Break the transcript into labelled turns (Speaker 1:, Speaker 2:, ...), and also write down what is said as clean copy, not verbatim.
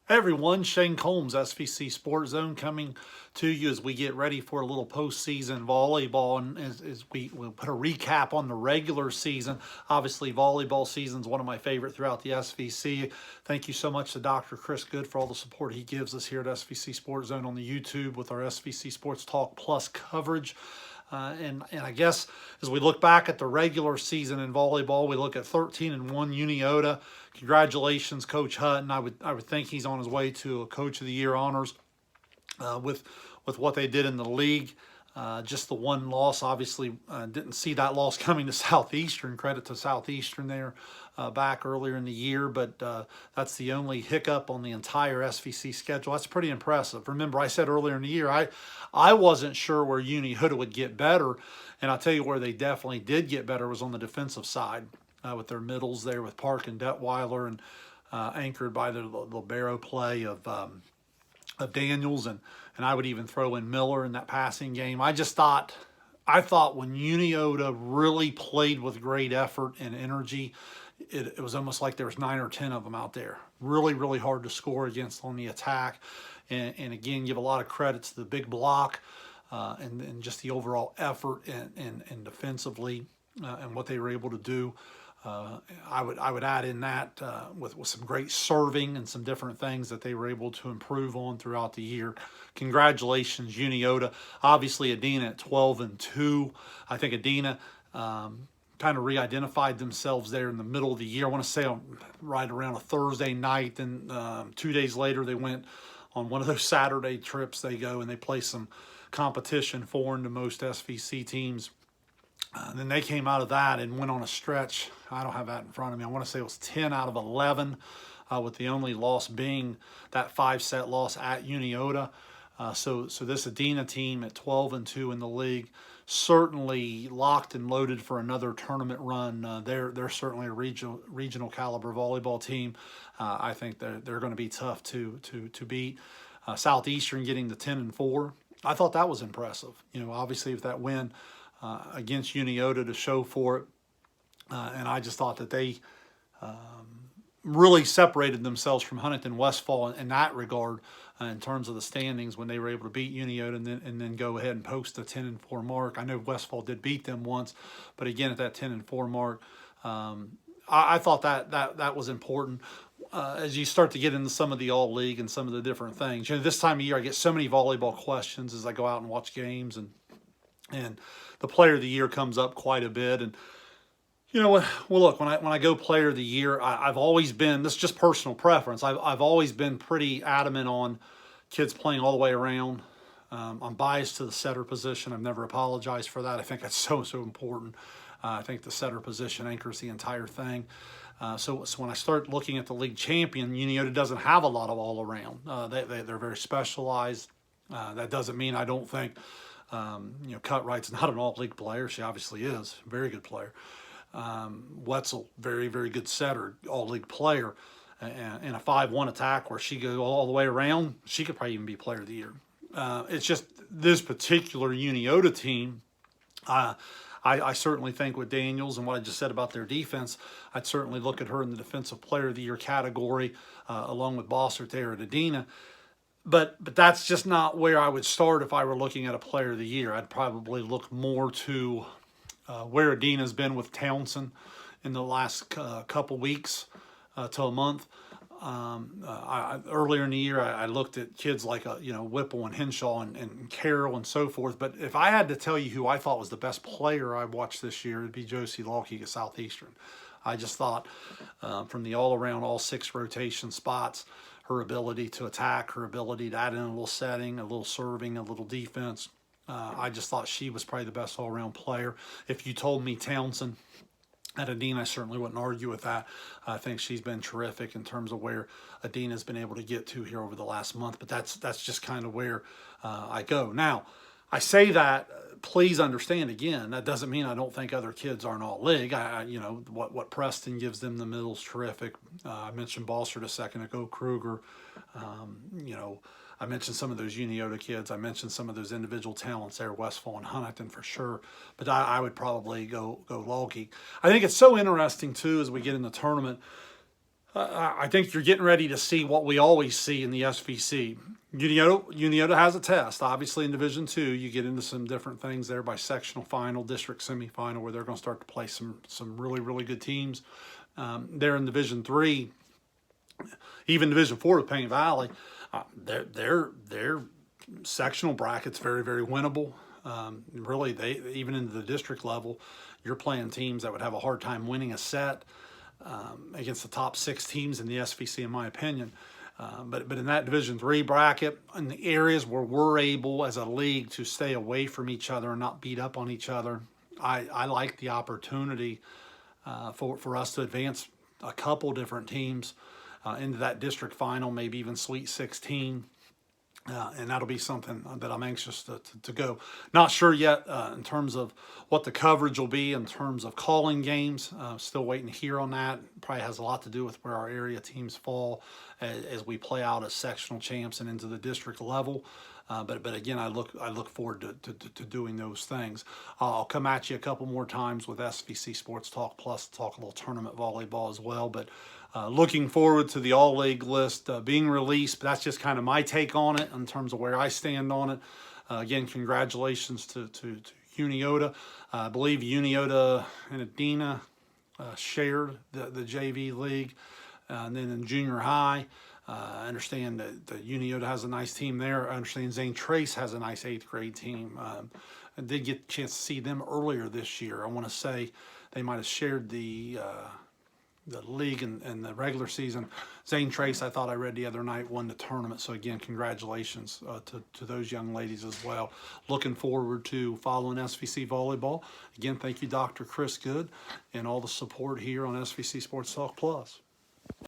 Speaker 1: Hey everyone, Shane Combs, SVC Sports Zone, coming to you as we get ready for a little postseason volleyball, and as we'll put a recap on the regular season. Obviously, volleyball season is one of my favorite throughout the SVC. Thank you so much to Dr. Chris Good for all the support he gives us here at SVC Sports Zone on the YouTube with our SVC Sports Talk Plus coverage. And I guess as we look back at the regular season in volleyball, we look at 13-1 Unioto. Congratulations, Coach Hutton. I would think he's on his way to a Coach of the Year honors with what they did in the league. Just the one loss, obviously, didn't see that loss coming to Southeastern. Credit to Southeastern there back earlier in the year, but that's the only hiccup on the entire SVC schedule. That's pretty impressive. Remember, I said earlier in the year, I wasn't sure where Unioto would get better, and I'll tell you where they definitely did get better was on the defensive side with their middles there with Park and Detweiler, and anchored by the libero play of Daniels, and I would even throw in Miller in that passing game. I thought when Unioto really played with great effort and energy, it was almost like there was 9 or 10 of them out there. Really, really hard to score against on the attack. And again, give a lot of credit to the big block and just the overall effort and defensively and what they were able to do. I would add in that with some great serving and some different things that they were able to improve on throughout the year. Congratulations, Unioto. Obviously, Adina at 12-2. I think Adina kind of re-identified themselves there in the middle of the year. I want to say right around a Thursday night, and 2 days later they went on one of those Saturday trips. They go and they play some competition foreign to most SVC teams. And then they came out of that and went on a stretch. I don't have that in front of me. I want to say it was 10 out of 11, with the only loss being that 5-set loss at Unioto. So this Adina team at 12-2 in the league, certainly locked and loaded for another tournament run. They're certainly a regional caliber volleyball team. I think they're going to be tough to beat. Southeastern getting the 10-4. I thought that was impressive. You know, obviously with that win against Unioto to show for it. And I just thought that they really separated themselves from Huntington Westfall in that regard in terms of the standings when they were able to beat Unioto and then go ahead and post a 10-4 mark. I know Westfall did beat them once, but again at that 10-4 mark, I thought that was important. As you start to get into some of the AllLeague and some of the different things. You know, this time of year I get so many volleyball questions as I go out and watch games, and the Player of the Year comes up quite a bit. And you know, well, look, when I go Player of the Year, I've always been, this is just personal preference, I've always been pretty adamant on kids playing all the way around. I'm biased to the setter position. I've never apologized for that. I think that's so important. I think the setter position anchors the entire thing. So when I start looking at the league champion, Unioto doesn't have a lot of all around. They're very specialized. That doesn't mean I don't think you know, Cutright's not an AllLeague player. She obviously is. Very good player. Wetzel, very, very good setter, AllLeague player. And a 5-1 attack where she goes all the way around, she could probably even be Player of the Year. It's just this particular Unioto team, I certainly think with Daniels and what I just said about their defense, I'd certainly look at her in the Defensive Player of the Year category, along with Bossert there at Adina. But that's just not where I would start if I were looking at a Player of the Year. I'd probably look more to where Adina's been with Townsend in the last couple weeks to a month. Earlier in the year, I looked at kids like Whipple and Henshaw and Carroll and so forth. But if I had to tell you who I thought was the best player I watched this year, it'd be Josie Lawke at Southeastern. I just thought from the all-around, all 6 rotation spots, her ability to attack, her ability to add in a little setting, a little serving, a little defense. I just thought she was probably the best all-around player. If you told me Townsend at Adina, I certainly wouldn't argue with that. I think she's been terrific in terms of where Adina's been able to get to here over the last month. But that's just kind of where I go. Now, I say that, please understand again, that doesn't mean I don't think other kids aren't AllLeague. You know, what Preston gives them the middle's terrific. I mentioned Bossert a second ago, Kruger. You know, I mentioned some of those Unioto kids. I mentioned some of those individual talents there, Westfall and Huntington for sure. But I would probably go Lawke. I think it's so interesting too as we get in the tournament. I think you're getting ready to see what we always see in the SVC. Unioto has a test. Obviously, in Division II, you get into some different things there by sectional final, district semifinal, where they're going to start to play some really, really good teams. They're in Division III, even Division IV with Paint Valley. Their sectional bracket's very, very winnable. Really, they even into the district level, you're playing teams that would have a hard time winning a set against the top 6 teams in the SVC, in my opinion. But in that Division III bracket, in the areas where we're able as a league to stay away from each other and not beat up on each other, I like the opportunity for us to advance a couple different teams into that district final, maybe even Sweet 16. And that'll be something that I'm anxious to go. Not sure yet in terms of what the coverage will be in terms of calling games. Still waiting to hear on that. Probably has a lot to do with where our area teams fall as we play out as sectional champs and into the district level. But again, I look forward to doing those things. I'll come at you a couple more times with SVC Sports Talk Plus, talk a little tournament volleyball as well. But looking forward to the AllLeague list being released. But that's just kind of my take on it in terms of where I stand on it. Again, congratulations to Unioto. I believe Unioto and Adina shared the JV league. And then in junior high, I understand that Unioto has a nice team there. I understand Zane Trace has a nice 8th grade team. I did get a chance to see them earlier this year. I want to say they might have shared the league and the regular season. Zane Trace, I thought I read the other night, won the tournament. So again, congratulations to those young ladies as well. Looking forward to following SVC volleyball. Again, thank you, Dr. Chris Good, and all the support here on SVC Sports Talk Plus.